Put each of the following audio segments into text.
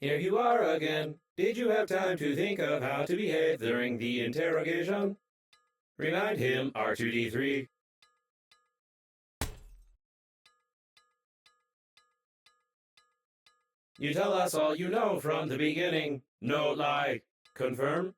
Here you are again. Did you have time to think of how to behave during the interrogation? Remind him, R2-D3. You tell us all you know from the beginning. No lie. Confirm?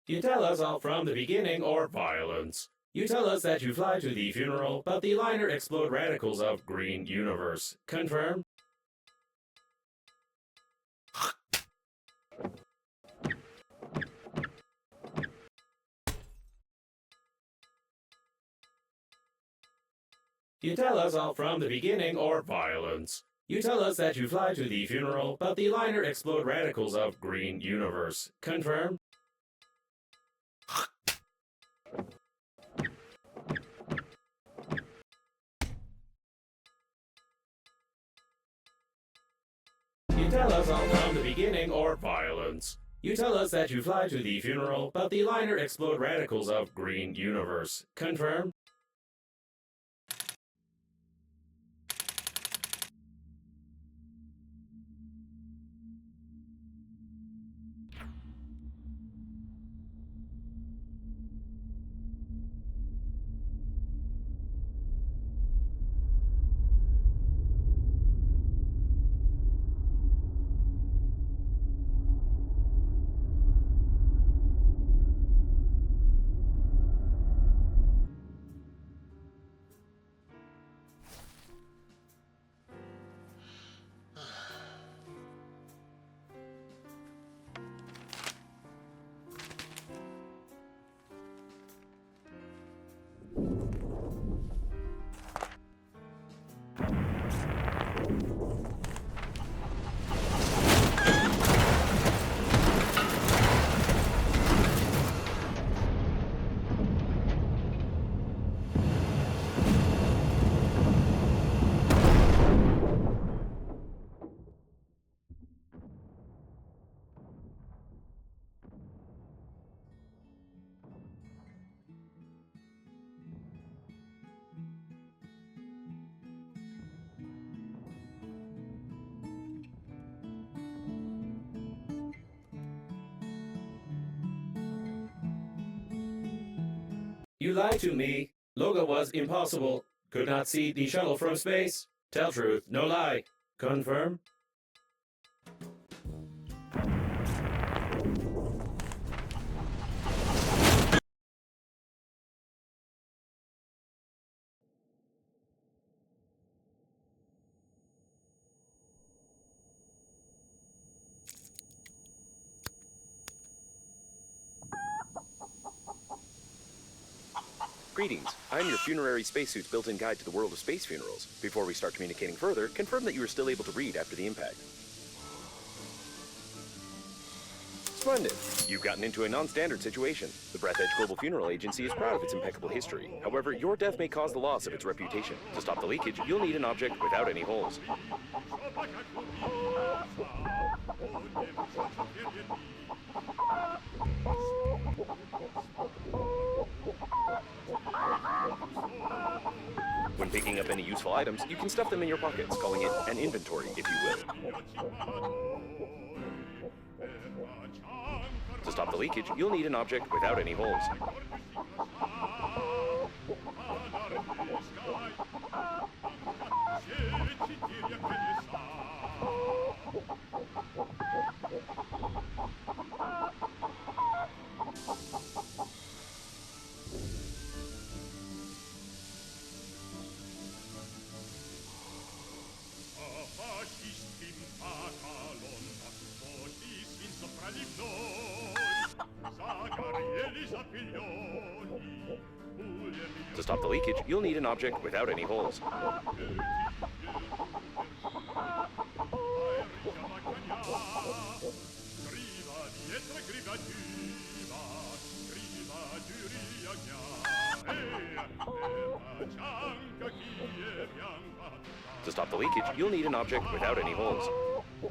You tell us all from the beginning or violence. You tell us that you fly to the funeral, but the liner explode radicals of green universe. Confirm? You tell us all from the beginning or violence. You tell us that you fly to the funeral, but the liner explode radicals of green universe. Confirm? You tell us all from the beginning or violence. You tell us that you fly to the funeral, but the liner explode radicals of green universe. Confirm? You lied to me. Logo was impossible. Could not see the shuttle from space. Tell truth, no lie. Confirm? Greetings, I'm your funerary spacesuit's built-in guide to the world of space funerals. Before we start communicating further, confirm that you are still able to read after the impact. Splendid! You've gotten into a non-standard situation. The Breathedge Global Funeral Agency is proud of its impeccable history. However, your death may cause the loss of its reputation. To stop the leakage, you'll need an object without any holes. When picking up any useful items, you can stuff them in your pockets, calling it an inventory, if you will. To stop the leakage, you'll need an object without any holes. To stop the leakage, you'll need an object without any holes. To stop the leakage, you'll need an object without any holes. Take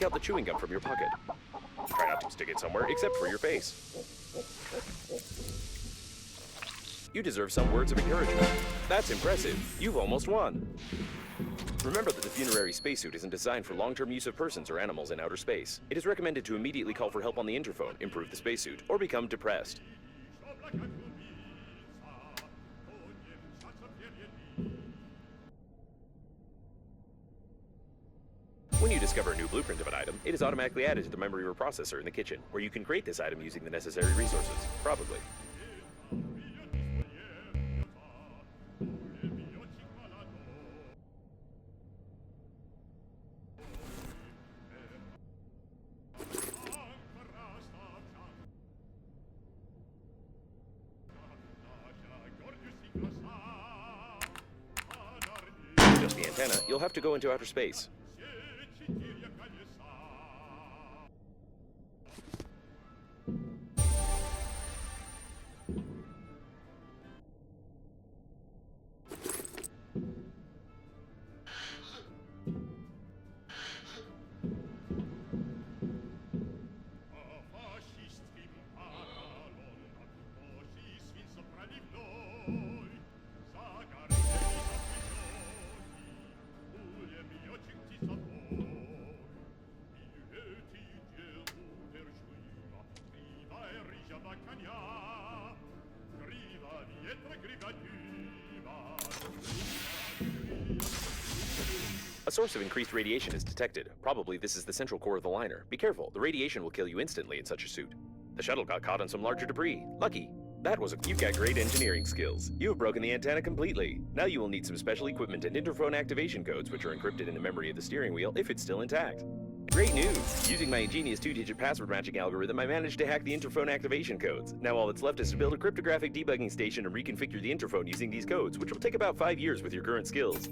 out the chewing gum from your pocket. Try not to stick it somewhere except for your face. You deserve some words of encouragement. That's impressive. You've almost won. Remember that the funerary spacesuit isn't designed for long-term use of persons or animals in outer space. It is recommended to immediately call for help on the interphone, improve the spacesuit, or become depressed. When you discover a new blueprint of an item, it is automatically added to the memory reprocessor in the kitchen, where you can create this item using the necessary resources, probably. Just the antenna, you'll have to go into outer space. A source of increased radiation is detected. Probably this is the central core of the liner. Be careful, the radiation will kill you instantly in such a suit. The shuttle got caught on some larger debris. Lucky. You've got great engineering skills. You have broken the antenna completely. Now you will need some special equipment and interphone activation codes, which are encrypted in the memory of the steering wheel if it's still intact. Great news! Using my ingenious 2-digit password matching algorithm, I managed to hack the interphone activation codes. Now all that's left is to build a cryptographic debugging station and reconfigure the interphone using these codes, which will take about 5 years with your current skills.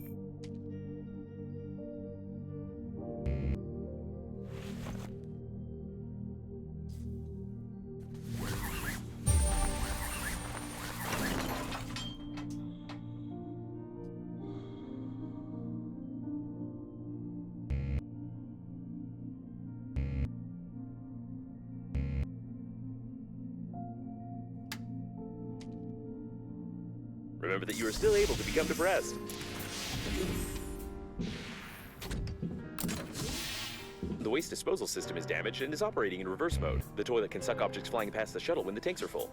Remember that you are still able to become depressed. The waste disposal system is damaged and is operating in reverse mode. The toilet can suck objects flying past the shuttle when the tanks are full.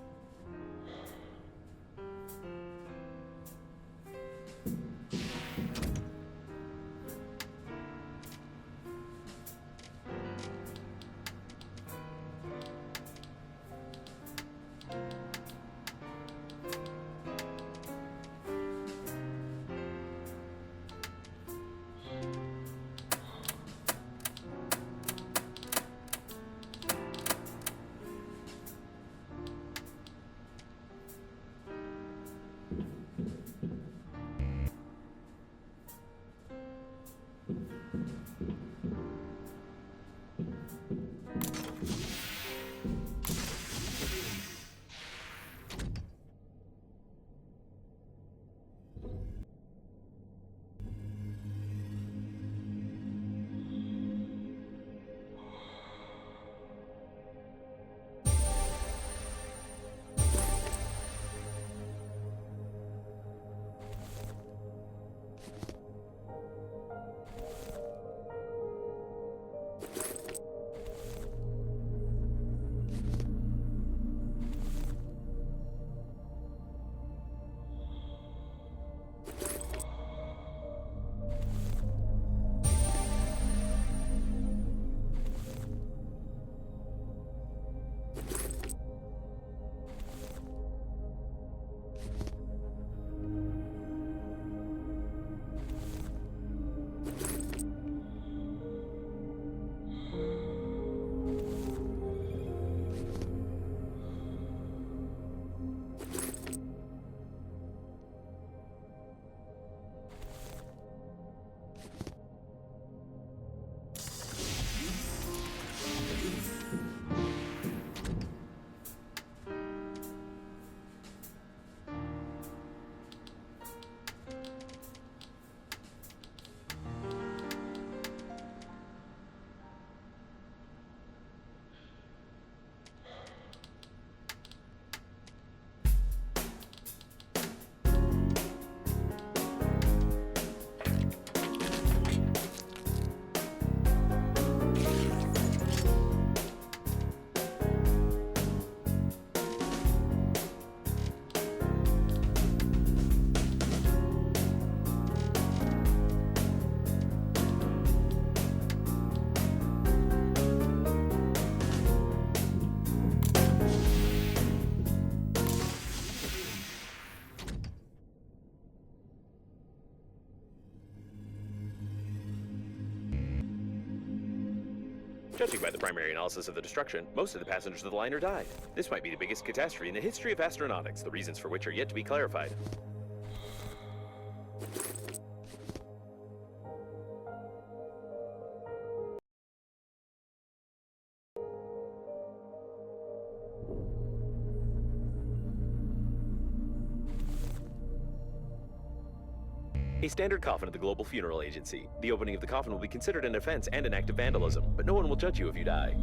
Judging by the primary analysis of the destruction, most of the passengers of the liner died. This might be the biggest catastrophe in the history of astronautics, the reasons for which are yet to be clarified. A standard coffin at the Global Funeral Agency. The opening of the coffin will be considered an offense and an act of vandalism, but no one will judge you if you die.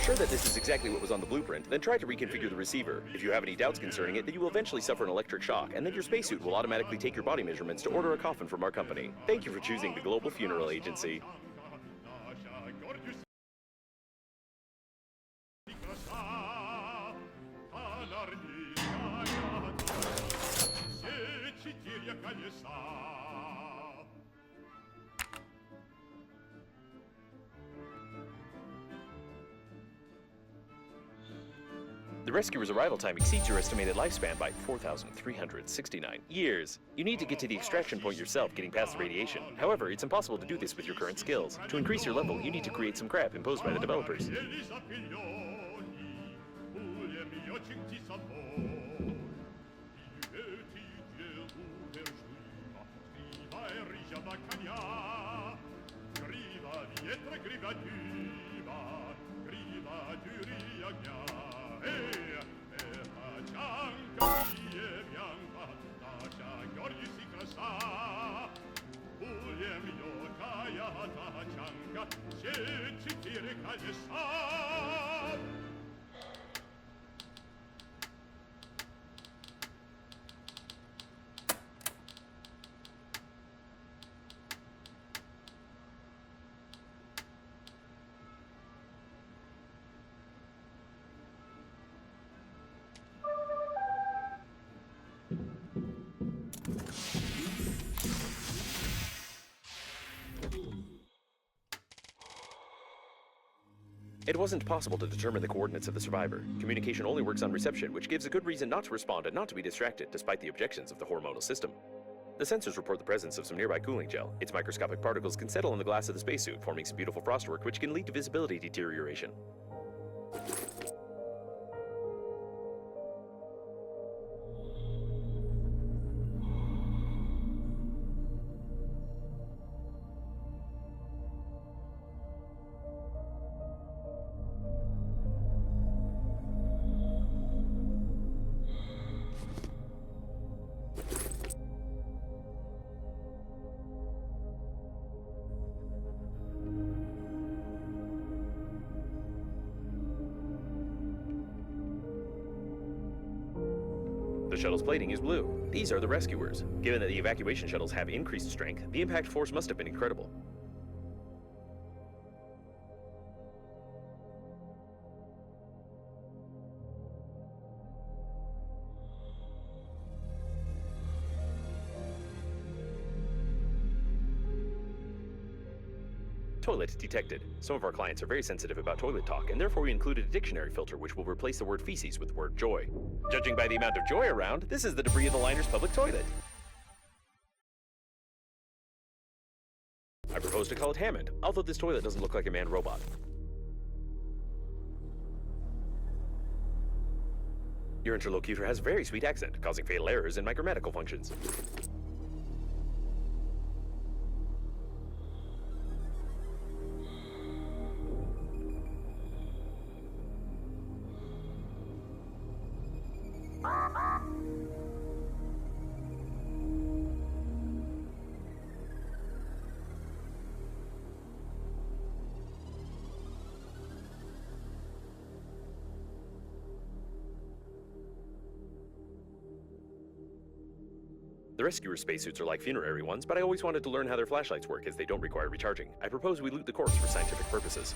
sure that this is exactly what was on the blueprint, then try to reconfigure the receiver. If you have any doubts concerning it, then you will eventually suffer an electric shock, and then your spacesuit will automatically take your body measurements to order a coffin from our company. Thank you for choosing the Global Funeral Agency. The rescuer's arrival time exceeds your estimated lifespan by 4,369 years. You need to get to the extraction point yourself, getting past the radiation. However, it's impossible to do this with your current skills. To increase your level, you need to create some crap imposed by the developers. It wasn't possible to determine the coordinates of the survivor. Communication only works on reception, which gives a good reason not to respond and not to be distracted, despite the objections of the hormonal system. The sensors report the presence of some nearby cooling gel. Its microscopic particles can settle on the glass of the spacesuit, forming some beautiful frostwork, which can lead to visibility deterioration. The shuttle's plating is blue. These are the rescuers. Given that the evacuation shuttles have increased strength, the impact force must have been incredible. Toilet detected. Some of our clients are very sensitive about toilet talk, and therefore we included a dictionary filter which will replace the word feces with the word joy. Judging by the amount of joy around, this is the debris of the liner's public toilet. I propose to call it Hammond, although this toilet doesn't look like a manned robot. Your interlocutor has a very sweet accent, causing fatal errors in micromedical functions. The rescuer spacesuits are like funerary ones, but I always wanted to learn how their flashlights work as they don't require recharging. I propose we loot the corpse for scientific purposes.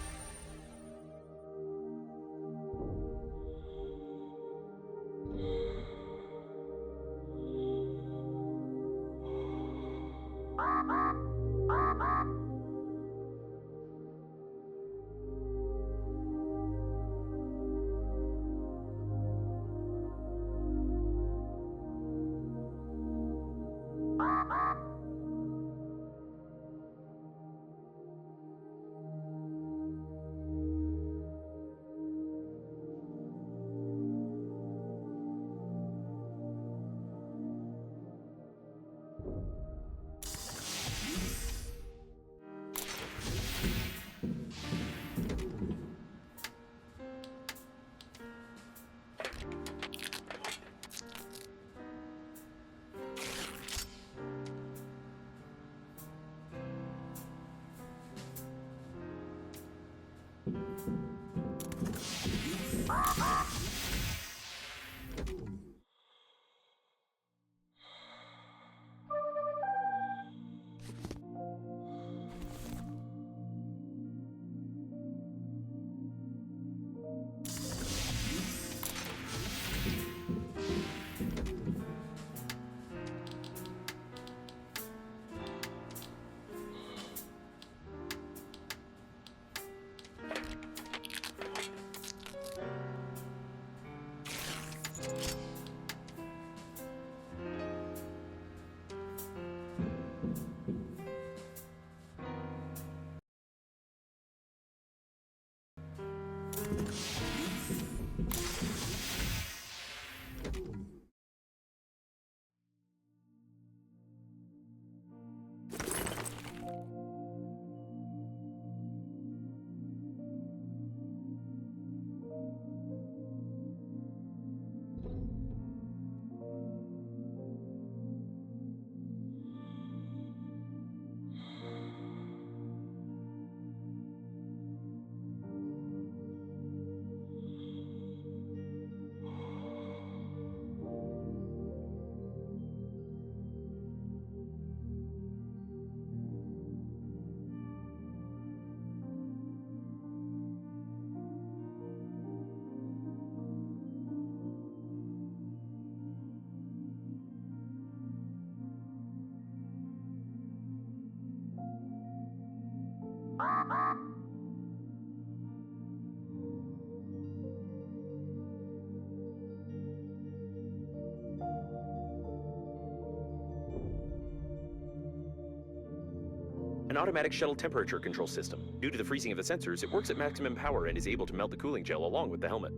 An automatic shuttle temperature control system. Due to the freezing of the sensors, it works at maximum power and is able to melt the cooling gel along with the helmet.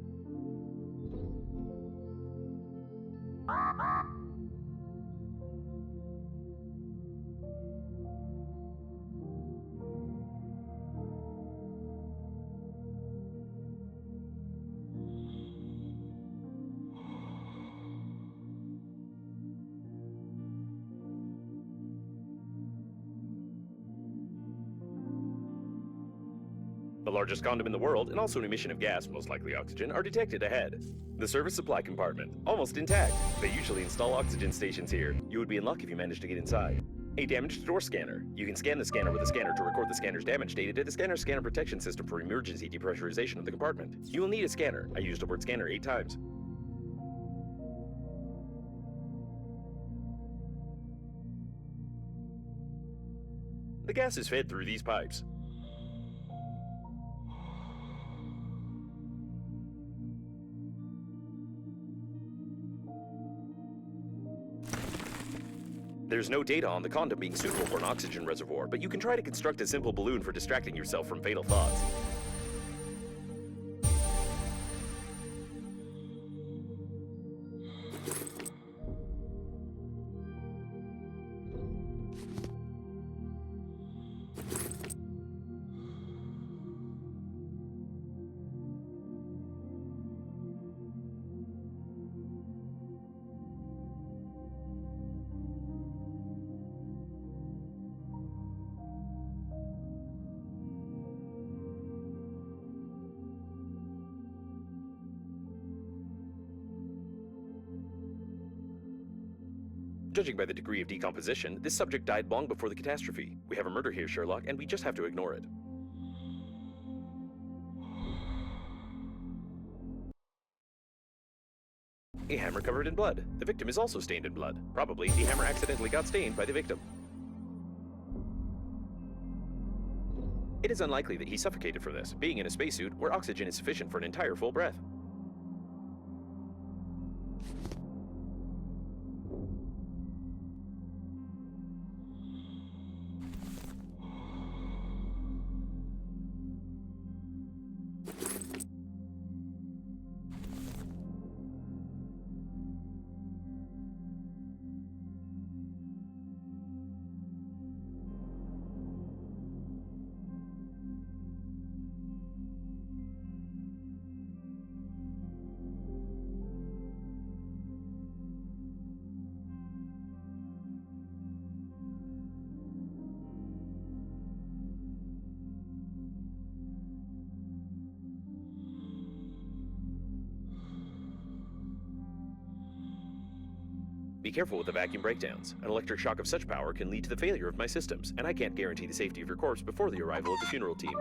The largest condom in the world, and also an emission of gas, most likely oxygen, are detected ahead. The service supply compartment, almost intact. They usually install oxygen stations here. You would be in luck if you managed to get inside. A damaged door scanner. You can scan the scanner with a scanner to record the scanner's damage data to the scanner's scanner protection system for emergency depressurization of the compartment. You will need a scanner. I used the word scanner 8 times. The gas is fed through these pipes. There's no data on the condom being suitable for an oxygen reservoir, but you can try to construct a simple balloon for distracting yourself from fatal thoughts. Judging by the degree of decomposition, this subject died long before the catastrophe. We have a murder here, Sherlock, and we just have to ignore it. A hammer covered in blood. The victim is also stained in blood. Probably, the hammer accidentally got stained by the victim. It is unlikely that he suffocated from this, being in a spacesuit where oxygen is sufficient for an entire full breath. Be careful with the vacuum breakdowns. An electric shock of such power can lead to the failure of my systems, and I can't guarantee the safety of your corpse before the arrival of the funeral team.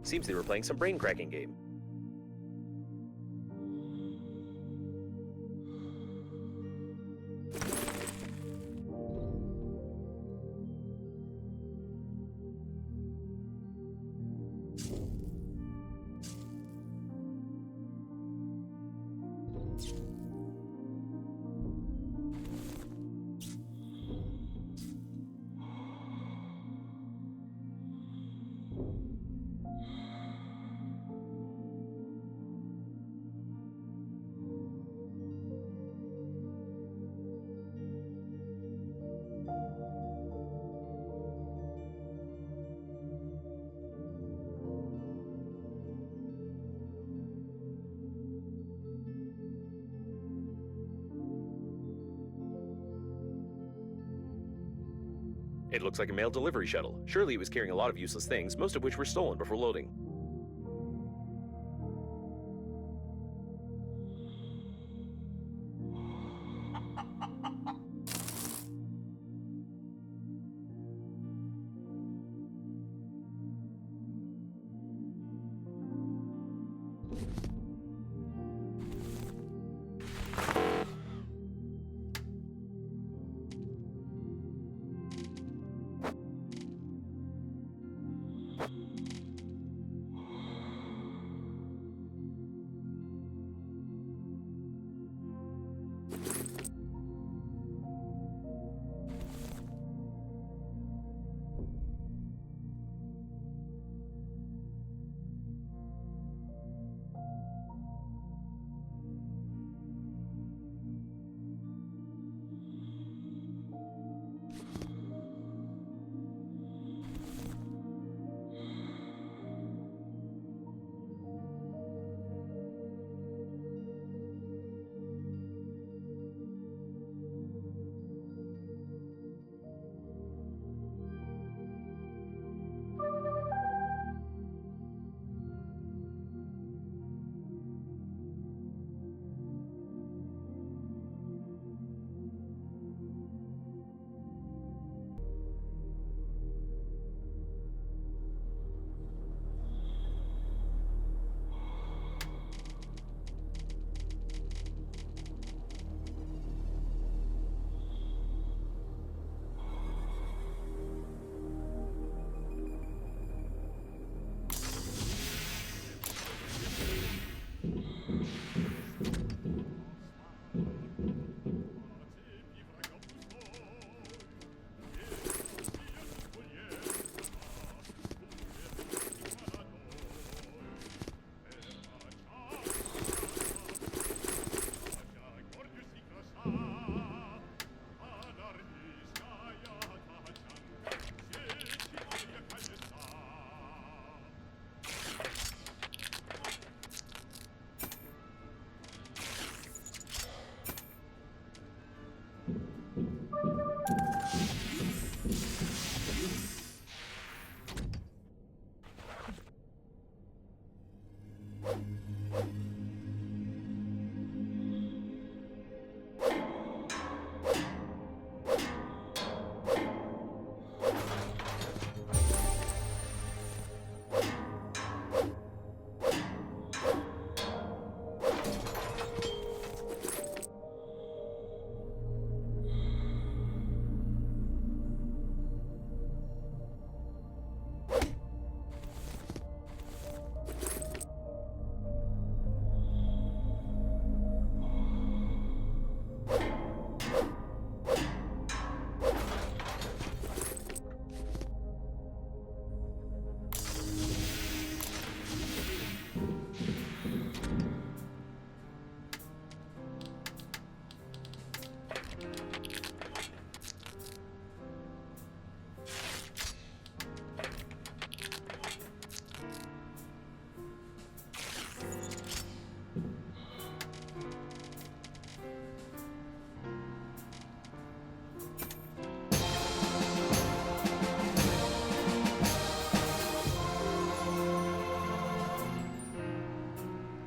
Seems they were playing some brain-cracking game. It looks like a mail delivery shuttle. Surely it was carrying a lot of useless things, most of which were stolen before loading.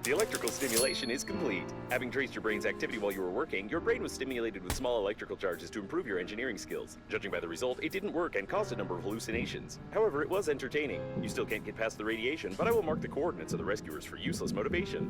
The electrical stimulation is complete. Having traced your brain's activity while you were working, your brain was stimulated with small electrical charges to improve your engineering skills. Judging by the result, it didn't work and caused a number of hallucinations. However, it was entertaining. You still can't get past the radiation, but I will mark the coordinates of the rescuers for useless motivation.